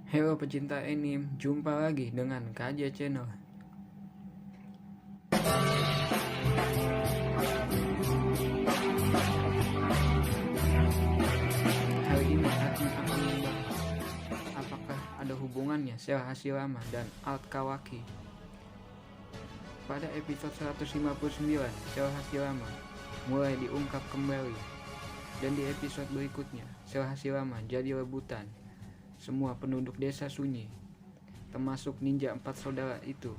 Halo pecinta anime, jumpa lagi dengan Kaja Channel. Hari ini Admin akan membahas apakah ada hubungannya Sel Hashirama dan Alt Kawaki. Pada episode 159, Sel Hashirama mulai diungkap kembali, dan di episode berikutnya Sel Hashirama jadi rebutan semua penduduk desa Sunyi, termasuk ninja 4 saudara itu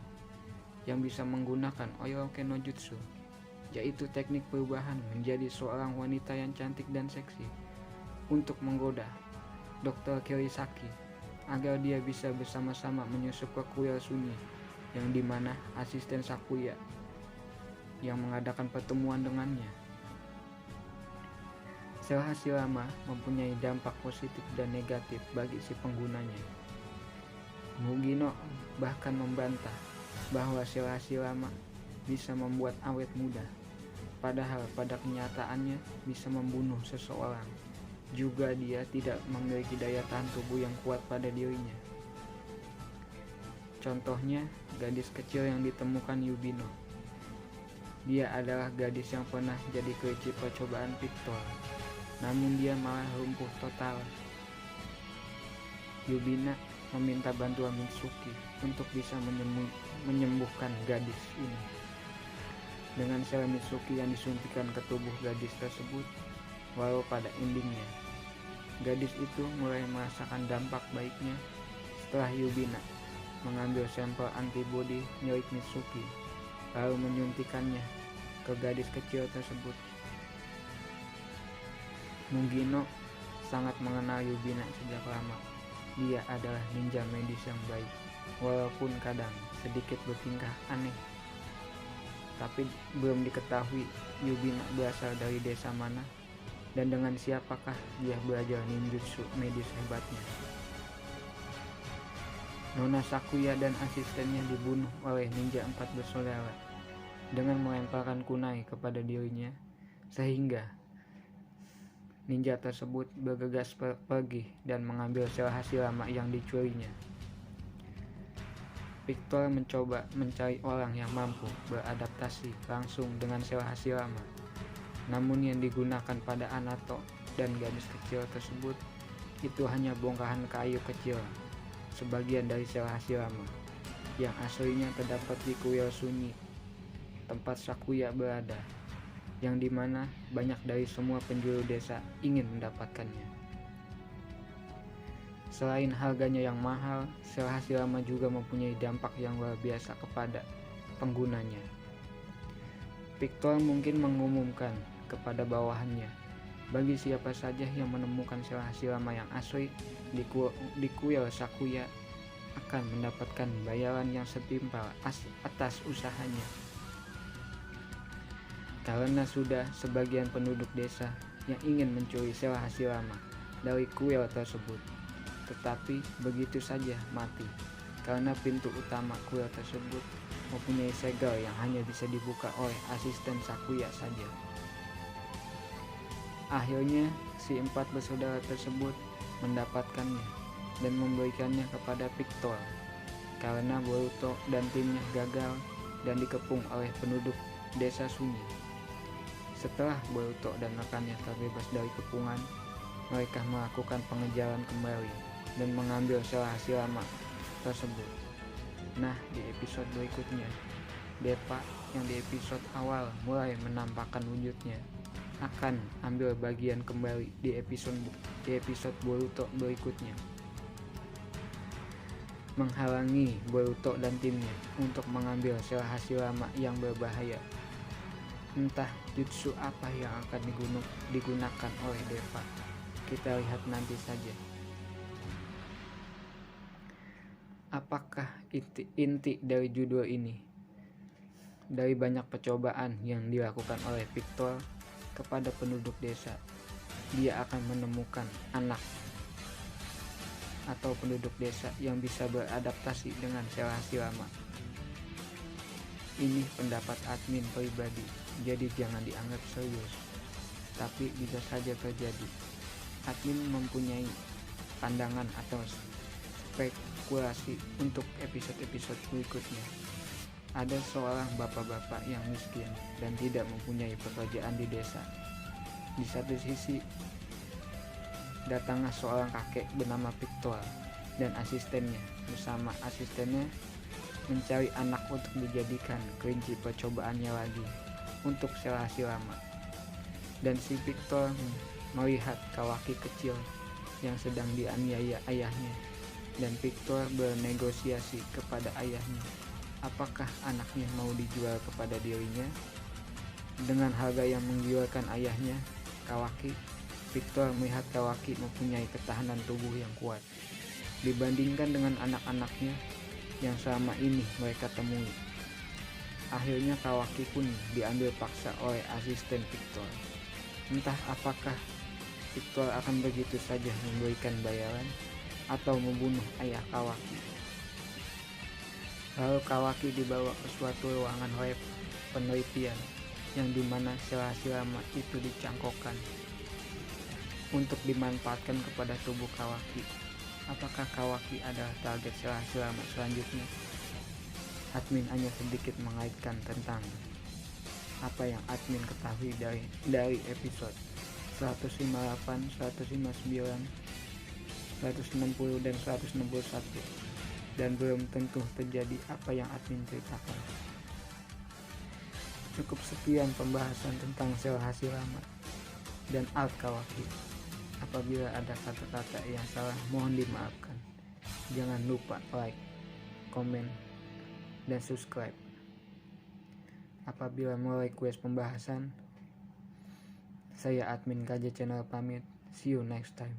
yang bisa menggunakan Oiroken no Jutsu, yaitu teknik perubahan menjadi seorang wanita yang cantik dan seksi, untuk menggoda Dr. Kirisaki agar dia bisa bersama-sama menyusup ke kuil Sunyi, yang dimana asisten Sakuya yang mengadakan pertemuan dengannya. Sel Hashirama mempunyai dampak positif dan negatif bagi si penggunanya. Mugino bahkan membantah bahwa Sel Hashirama bisa membuat awet muda, padahal pada kenyataannya bisa membunuh seseorang. Juga dia tidak memiliki daya tahan tubuh yang kuat pada dirinya. Contohnya, gadis kecil yang ditemukan Yubino. Dia adalah gadis yang pernah jadi kelinci percobaan Victor, namun dia malah lumpuh total. Yubina meminta bantuan Mitsuki untuk bisa menyembuhkan gadis ini. Dengan sel Mitsuki yang disuntikan ke tubuh gadis tersebut, walau pada endingnya gadis itu mulai merasakan dampak baiknya setelah Yubina mengambil sampel antibodi milik Mitsuki lalu menyuntikannya ke gadis kecil tersebut. Mugino sangat mengenal Yubina sejak lama. Dia adalah ninja medis yang baik, walaupun kadang sedikit bertingkah aneh. Tapi belum diketahui Yubina berasal dari desa mana dan dengan siapakah dia belajar ninjutsu medis hebatnya. Nona Sakuya dan asistennya dibunuh oleh ninja 4 bersaudara dengan melemparkan kunai kepada dirinya, sehingga ninja tersebut bergegas pergi dan mengambil Sel Hashirama yang dicurinya. Victor mencoba mencari orang yang mampu beradaptasi langsung dengan Sel Hashirama, namun yang digunakan pada Anato dan gadis kecil tersebut itu hanya bongkahan kayu kecil, sebagian dari Sel Hashirama yang aslinya terdapat di kuil Sunyi, tempat Sakuya berada, yang dimana banyak dari semua penjuru desa ingin mendapatkannya. Selain harganya yang mahal, Sel Hashirama juga mempunyai dampak yang luar biasa kepada penggunanya. Victor mungkin mengumumkan kepada bawahannya, bagi siapa saja yang menemukan Sel Hashirama yang asli di kuil Sakuya akan mendapatkan bayaran yang setimpal atas usahanya. Karena sudah sebagian penduduk desa yang ingin mencuri Sel Hashirama dari kuil tersebut, tetapi begitu saja mati karena pintu utama kuil tersebut mempunyai segel yang hanya bisa dibuka oleh asisten Sakuya saja. Akhirnya si 4 bersaudara tersebut mendapatkannya dan memberikannya kepada Victor karena Boruto dan timnya gagal dan dikepung oleh penduduk desa Sunyi. Setelah Boruto dan rekannya terbebas dari kepungan, mereka melakukan pengejaran kembali dan mengambil Sel Hashirama tersebut. Nah, di episode berikutnya, Deppa yang di episode awal mulai menampakkan wujudnya akan ambil bagian kembali di episode Boruto berikutnya, menghalangi Boruto dan timnya untuk mengambil Sel Hashirama yang berbahaya. Entah jutsu apa yang akan digunakan oleh Deppa, kita lihat nanti saja. Apakah inti dari judul ini? Dari banyak percobaan yang dilakukan oleh Victor kepada penduduk desa, dia akan menemukan anak atau penduduk desa yang bisa beradaptasi dengan Sel Hashirama. Ini pendapat admin pribadi, jadi jangan dianggap serius, tapi bisa saja terjadi. Admin mempunyai pandangan atau spekulasi untuk episode-episode berikutnya. Ada seorang bapak-bapak yang miskin dan tidak mempunyai pekerjaan di desa. Di satu sisi, datanglah seorang kakek bernama Victor dan asistennya. Bersama asistennya mencari anak untuk dijadikan kelinci percobaannya lagi untuk Selasi lama. Dan si Victor melihat Kawaki kecil yang sedang dianiaya ayahnya, dan Victor bernegosiasi kepada ayahnya apakah anaknya mau dijual kepada dirinya dengan harga yang menggiurkan ayahnya. Kawaki, Victor melihat Kawaki mempunyai ketahanan tubuh yang kuat dibandingkan dengan anak-anaknya yang selama ini mereka temui. Akhirnya Kawaki pun diambil paksa oleh asisten Victor. Entah apakah Victor akan begitu saja memberikan bayaran atau membunuh ayah Kawaki. Lalu Kawaki dibawa ke suatu ruangan lab penelitian yang dimana Selasi lama itu dicangkokkan untuk dimanfaatkan kepada tubuh Kawaki. Apakah Kawaki adalah target Selasi lama selanjutnya? Admin hanya sedikit mengaitkan tentang apa yang admin ketahui dari episode 158, 159, 160 dan 161, dan belum tentu terjadi apa yang admin ceritakan. Cukup sekian pembahasan tentang Selasi lama dan Alt Kawaki. Apabila ada kata-kata yang salah, mohon dimaafkan. Jangan lupa like, komen, dan subscribe. Apabila mau request pembahasan, saya admin KJ Channel pamit. See you next time.